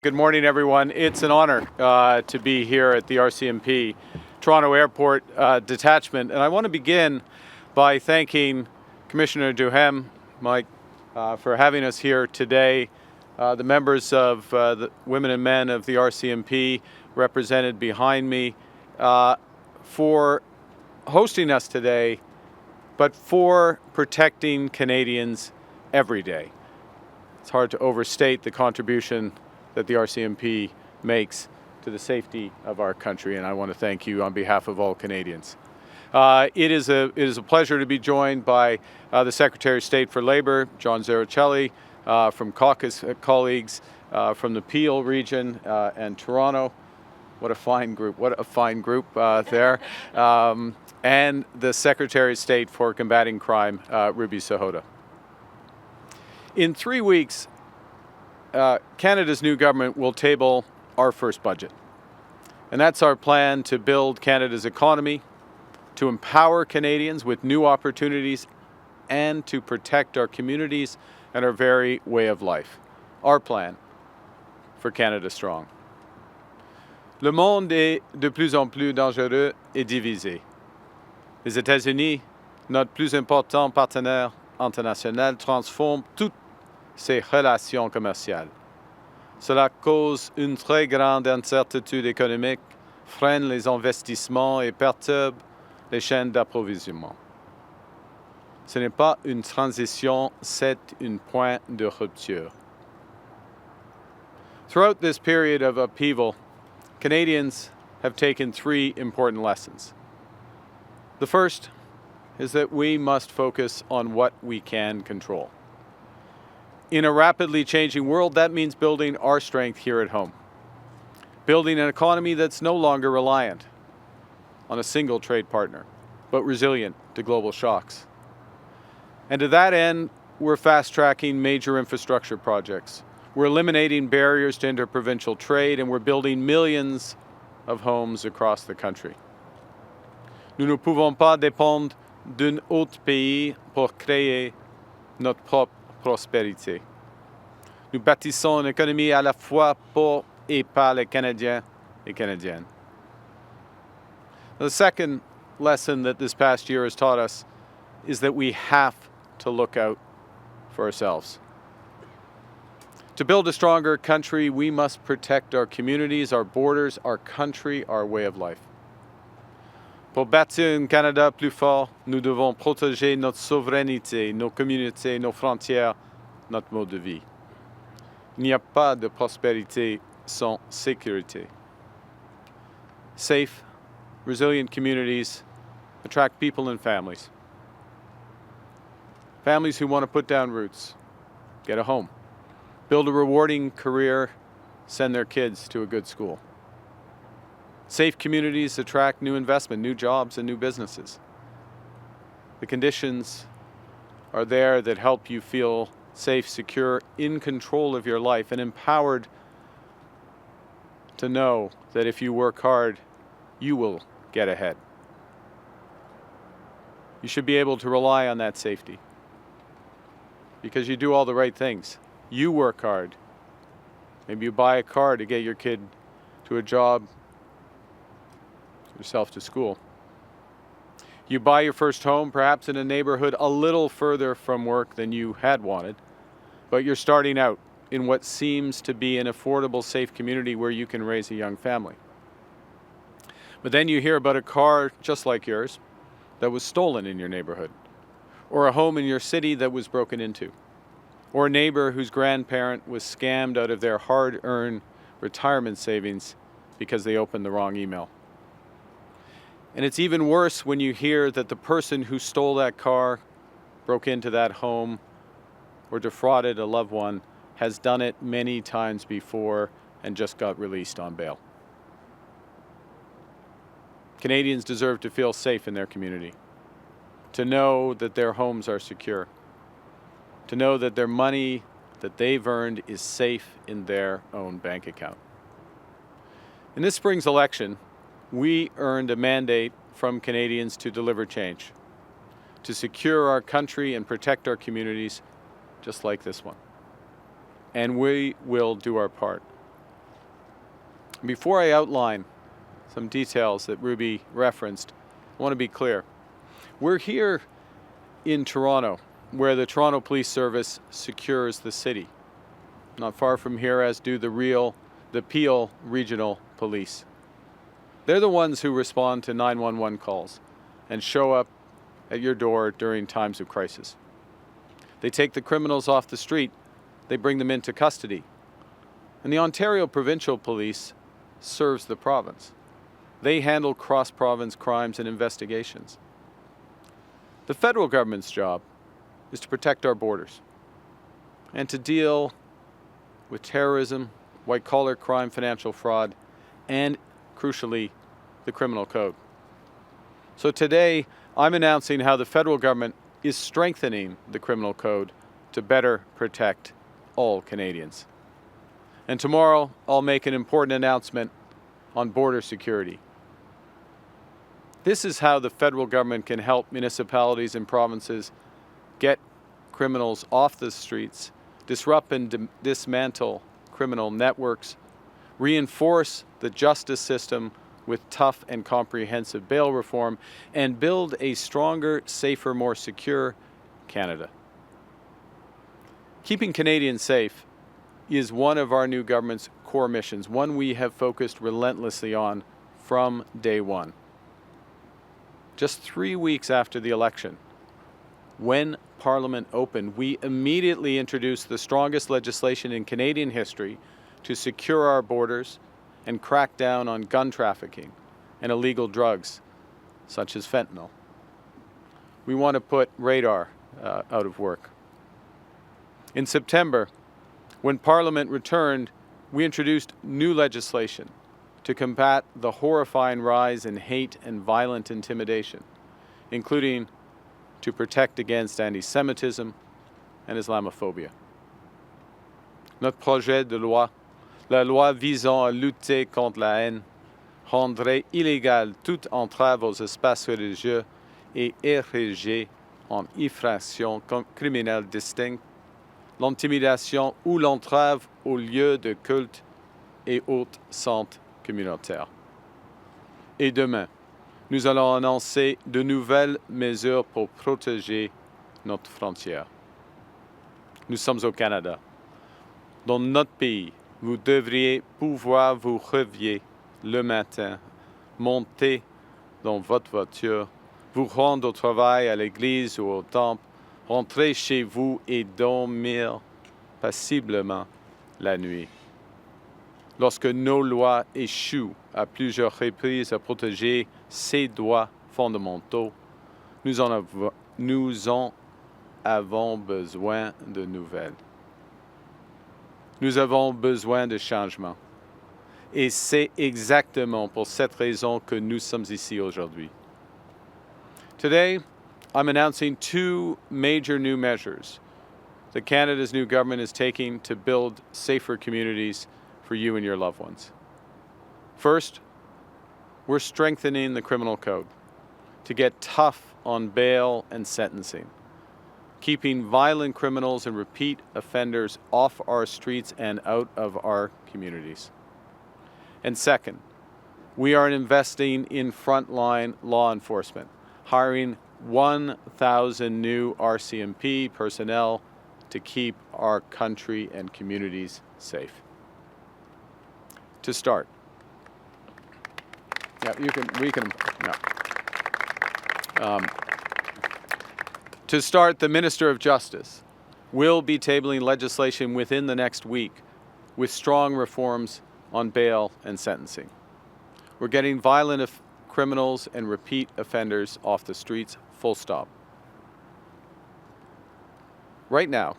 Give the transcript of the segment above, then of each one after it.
Good morning, everyone. It's an honor to be here at the RCMP Toronto Airport Detachment. And I want to begin by thanking Commissioner Duhem, Mike, for having us here today. The members of the women and men of the RCMP represented behind me for hosting us today, but for protecting Canadians every day. It's hard to overstate the contribution that the RCMP makes to the safety of our country, and I want to thank you on behalf of all Canadians. It is a pleasure to be joined by the Secretary of State for Labour, John Zaricelli, from caucus colleagues from the Peel region and Toronto. What a fine group! What a fine group there. And the Secretary of State for Combating Crime, Ruby Sahota. In 3 weeks, Canada's new government will table our first budget. And that's our plan to build Canada's economy, to empower Canadians with new opportunities, and to protect our communities and our very way of life. Our plan for Canada Strong. Le monde est de plus en plus dangereux et divisé. Les États-Unis, notre plus important partenaire international, transforment toutes ses relations commerciales. Cela cause une très grande incertitude économique, freine les investissements et perturbe les chaînes d'approvisionnement. Ce n'est pas une transition, c'est un point de rupture. Throughout this period of upheaval, Canadians have taken 3 important lessons. The first is that we must focus on what we can control. In a rapidly changing world, that means building our strength here at home. Building an economy that's no longer reliant on a single trade partner, but resilient to global shocks. And to that end, we're fast-tracking major infrastructure projects. We're eliminating barriers to interprovincial trade, and we're building millions of homes across the country. Nous ne pouvons pas dépendre d'un autre pays pour créer notre propre prospérité. Nous bâtissons une économie à la fois pour et par les Canadiens et Canadiennes. The second lesson that this past year has taught us is that we have to look out for ourselves. To build a stronger country, we must protect our communities, our borders, our country, our way of life. Pour bâtir un Canada plus fort, nous devons protéger notre souveraineté, nos communautés, nos frontières, notre mode de vie. Il n'y a pas de prospérité sans sécurité. Safe, resilient communities attract people and families. Families who want to put down roots, get a home, build a rewarding career, send their kids to a good school. Safe communities attract new investment, new jobs, and new businesses. The conditions are there that help you feel safe, secure, in control of your life, and empowered to know that if you work hard, you will get ahead. You should be able to rely on that safety because you do all the right things. You work hard. Maybe you buy a car to get your kid to a job, yourself to school. You buy your first home, perhaps in a neighborhood a little further from work than you had wanted, but you're starting out in what seems to be an affordable, safe community where you can raise a young family. But then you hear about a car just like yours that was stolen in your neighborhood, or a home in your city that was broken into, or a neighbor whose grandparent was scammed out of their hard-earned retirement savings because they opened the wrong email. And it's even worse when you hear that the person who stole that car, broke into that home, or defrauded a loved one has done it many times before and just got released on bail. Canadians deserve to feel safe in their community, to know that their homes are secure, to know that their money that they've earned is safe in their own bank account. In this spring's election, we earned a mandate from Canadians to deliver change, to secure our country and protect our communities just like this one. And we will do our part. Before I outline some details that Ruby referenced, I want to be clear. We're here in Toronto, where the Toronto Police Service secures the city. Not far from here, as do the Peel Regional Police. They're the ones who respond to 911 calls and show up at your door during times of crisis. They take the criminals off the street, they bring them into custody. And the Ontario Provincial Police serves the province. They handle cross-province crimes and investigations. The federal government's job is to protect our borders and to deal with terrorism, white-collar crime, financial fraud, and, crucially, the criminal code. So today, I'm announcing how the federal government is strengthening the criminal code to better protect all Canadians. And tomorrow, I'll make an important announcement on border security. This is how the federal government can help municipalities and provinces get criminals off the streets, disrupt and dismantle criminal networks, reinforce the justice system with tough and comprehensive bail reform, and build a stronger, safer, more secure Canada. Keeping Canadians safe is one of our new government's core missions, one we have focused relentlessly on from day one. Just 3 weeks after the election, when Parliament opened, we immediately introduced the strongest legislation in Canadian history to secure our borders and crack down on gun trafficking and illegal drugs, such as fentanyl. We want to put radar out of work. In September, when Parliament returned, we introduced new legislation to combat the horrifying rise in hate and violent intimidation, including to protect against anti-Semitism and Islamophobia. Notre projet de loi, la loi visant à lutter contre la haine, rendrait illégale toute entrave aux espaces religieux et érigée en infraction criminelle distincte, l'intimidation ou l'entrave aux lieux de culte et autres centres communautaires. Et demain, nous allons annoncer de nouvelles mesures pour protéger notre frontière. Nous sommes au Canada. Dans notre pays, vous devriez pouvoir vous réveiller le matin, monter dans votre voiture, vous rendre au travail, à l'église ou au temple, rentrer chez vous et dormir paisiblement la nuit. Lorsque nos lois échouent à plusieurs reprises à protéger ces droits fondamentaux, nous en avons besoin de nouvelles. Nous avons besoin de changement. Et c'est exactement pour cette raison que nous sommes ici aujourd'hui. Today, I'm announcing two major new measures that Canada's new government is taking to build safer communities for you and your loved ones. First, we're strengthening the criminal code to get tough on bail and sentencing, keeping violent criminals and repeat offenders off our streets and out of our communities. And second, we are investing in frontline law enforcement, hiring 1,000 new RCMP personnel to keep our country and communities safe. To start, To start, the Minister of Justice will be tabling legislation within the next week with strong reforms on bail and sentencing. We're getting violent criminals and repeat offenders off the streets, full stop. Right now,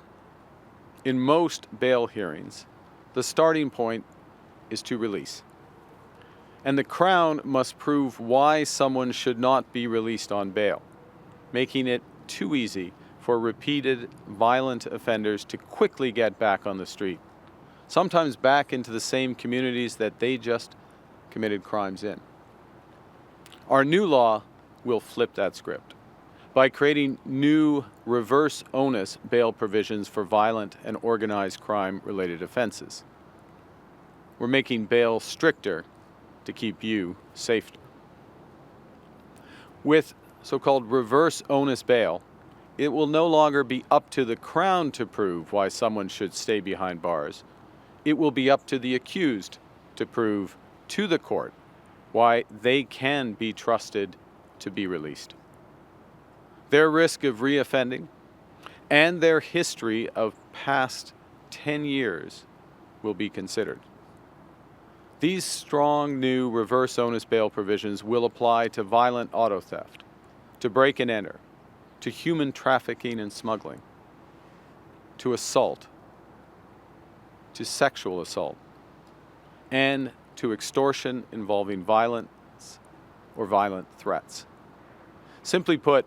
in most bail hearings, the starting point is to release. And the Crown must prove why someone should not be released on bail, making it too easy for repeated violent offenders to quickly get back on the street, sometimes back into the same communities that they just committed crimes in. Our new law will flip that script by creating new reverse-onus bail provisions for violent and organized crime-related offenses. we're making bail stricter to keep you safer. With so-called reverse-onus bail, it will no longer be up to the Crown to prove why someone should stay behind bars. It will be up to the accused to prove to the court why they can be trusted to be released. Their risk of reoffending and their history of past 10 years will be considered. These strong new reverse-onus bail provisions will apply to violent auto theft, to break and enter, to human trafficking and smuggling, to assault, to sexual assault, and to extortion involving violence or violent threats. Simply put,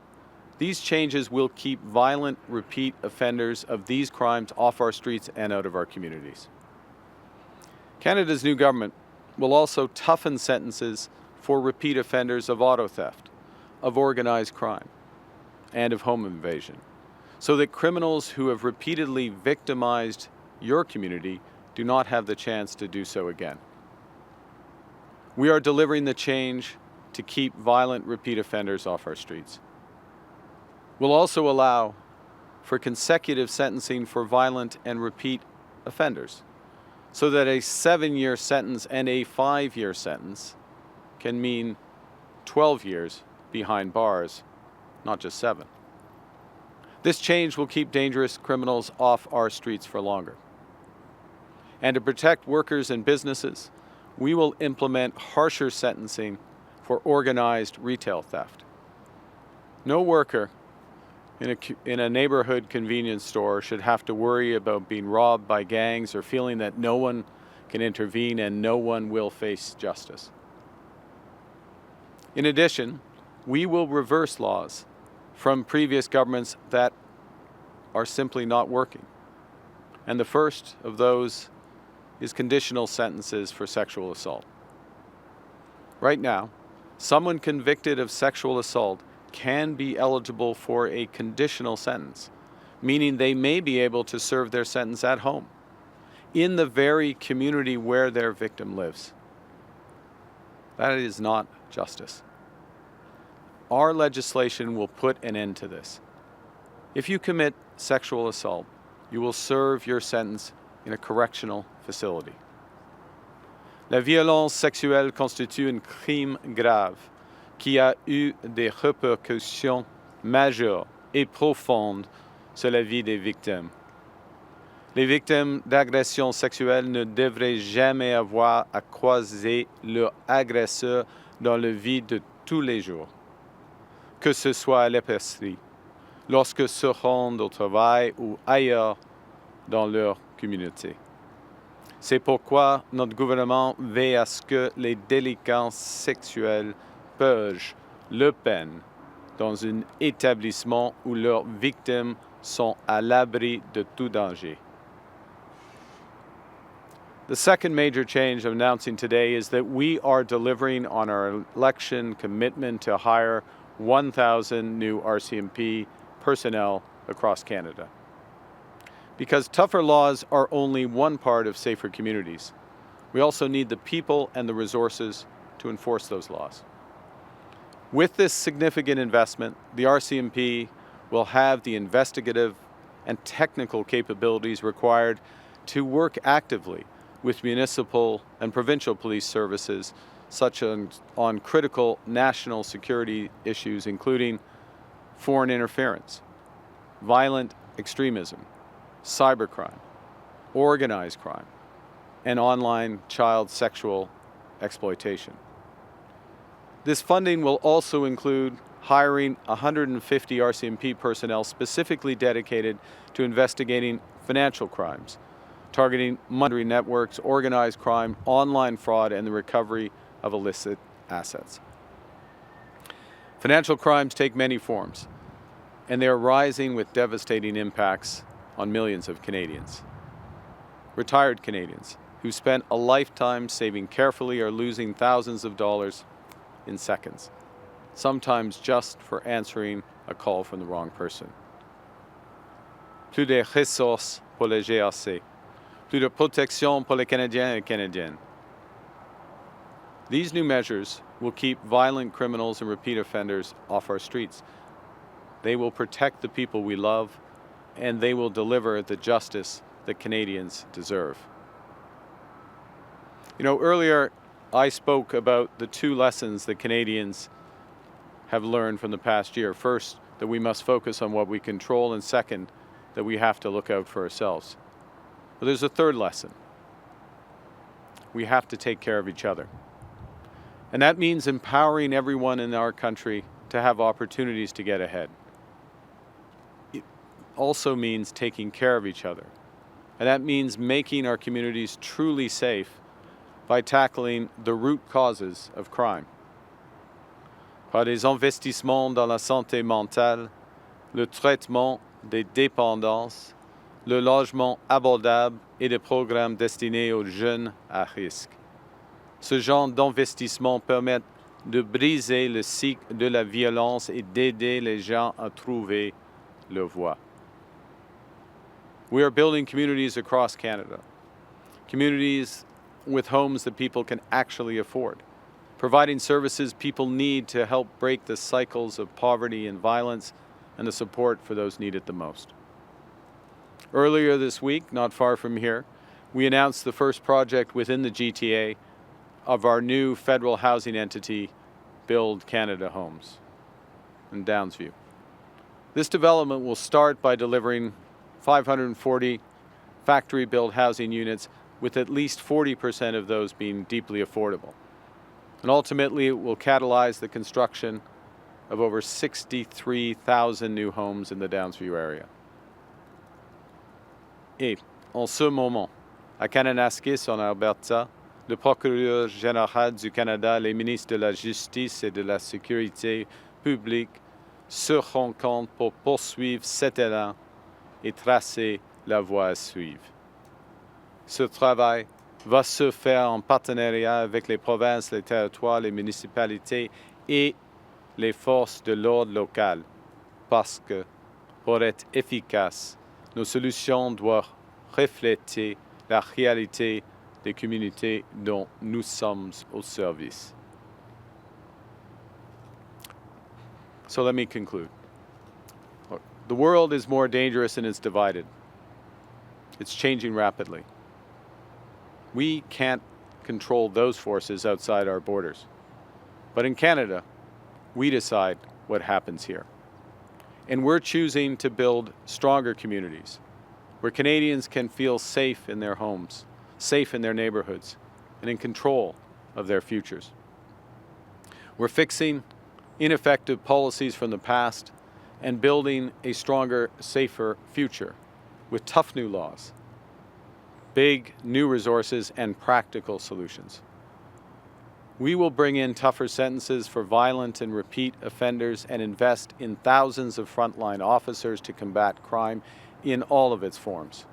these changes will keep violent repeat offenders of these crimes off our streets and out of our communities. Canada's new government will also toughen sentences for repeat offenders of auto theft, of organized crime, and of home invasion, so that criminals who have repeatedly victimized your community do not have the chance to do so again. We are delivering the change to keep violent repeat offenders off our streets. We'll also allow for consecutive sentencing for violent and repeat offenders, so that a 7-year sentence and a 5-year sentence can mean 12 years behind bars, not just 7. This change will keep dangerous criminals off our streets for longer. And to protect workers and businesses, we will implement harsher sentencing for organized retail theft. No worker in a neighborhood convenience store should have to worry about being robbed by gangs or feeling that no one can intervene and no one will face justice. In addition, we will reverse laws from previous governments that are simply not working. And the first of those is conditional sentences for sexual assault. Right now, someone convicted of sexual assault can be eligible for a conditional sentence, meaning they may be able to serve their sentence at home, in the very community where their victim lives. That is not justice. Our legislation will put an end to this. If you commit sexual assault, you will serve your sentence in a correctional facility. La violence sexuelle constitue un crime grave qui a eu des répercussions majeures et profondes sur la vie des victimes. Les victimes d'agressions sexuelles ne devraient jamais avoir à croiser leur agresseur dans la vie de tous les jours, que ce soit à l'épicerie, lorsque se rendent au travail ou ailleurs dans leur communauté. C'est pourquoi notre gouvernement veille à ce que les délinquants sexuels purgent leur peine dans un établissement où leurs victimes sont à l'abri de tout danger. The second major change I'm announcing today is that we are delivering on our election commitment to hire 1,000 new RCMP personnel across Canada. Because tougher laws are only one part of safer communities, we also need the people and the resources to enforce those laws. With this significant investment, the RCMP will have the investigative and technical capabilities required to work actively with municipal and provincial police services, such as on critical national security issues, including foreign interference, violent extremism, cybercrime, organized crime, and online child sexual exploitation. This funding will also include hiring 150 RCMP personnel specifically dedicated to investigating financial crimes, targeting money networks, organized crime, online fraud, and the recovery of illicit assets. Financial crimes take many forms, and they are rising with devastating impacts on millions of Canadians. Retired Canadians who spent a lifetime saving carefully are losing thousands of dollars in seconds, sometimes just for answering a call from the wrong person. Plus de ressources pour les GRC. plus de protection pour les Canadiens et Canadiennes. These new measures will keep violent criminals and repeat offenders off our streets. They will protect the people we love, and they will deliver the justice that Canadians deserve. You know, earlier I spoke about the two lessons that Canadians have learned from the past year. First, that we must focus on what we control, and second, that we have to look out for ourselves. But there's a third lesson. We have to take care of each other. And that means empowering everyone in our country to have opportunities to get ahead. It also means taking care of each other. And that means making our communities truly safe by tackling the root causes of crime. Par des investissements dans la santé mentale, le traitement des dépendances, le logement abordable et des programmes destinés aux jeunes à risque. Ce genre d'investissement permet de briser le cycle de la violence et d'aider les gens à trouver leur voie. We are building communities across Canada, communities with homes that people can actually afford, providing services people need to help break the cycles of poverty and violence, and the support for those needed the most. Earlier this week, not far from here, we announced the first project within the GTA of our new federal housing entity, Build Canada Homes, in Downsview. This development will start by delivering 540 factory-built housing units, with at least 40% of those being deeply affordable. And ultimately, it will catalyze the construction of over 63,000 new homes in the Downsview area. Et, en ce moment, à Kananaskis, en Alberta, le procureur général du Canada, les ministres de la Justice et de la Sécurité publique se rencontrent pour poursuivre cet élan et tracer la voie à suivre. Ce travail va se faire en partenariat avec les provinces, les territoires, les municipalités et les forces de l'ordre local, parce que, pour être efficaces, nos solutions doivent refléter la réalité des communautés dont nous sommes au service. So let me conclude. Look, the world is more dangerous and it's divided. It's changing rapidly. We can't control those forces outside our borders. But in Canada, we decide what happens here. And we're choosing to build stronger communities where Canadians can feel safe in their homes, safe in their neighborhoods, and in control of their futures. We're fixing ineffective policies from the past and building a stronger, safer future with tough new laws, big new resources, and practical solutions. We will bring in tougher sentences for violent and repeat offenders and invest in thousands of frontline officers to combat crime in all of its forms.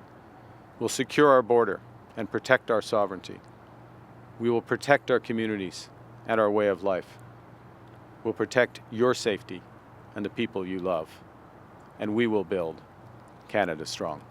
We'll secure our border and protect our sovereignty. We will protect our communities and our way of life. We'll protect your safety and the people you love. And we will build Canada strong.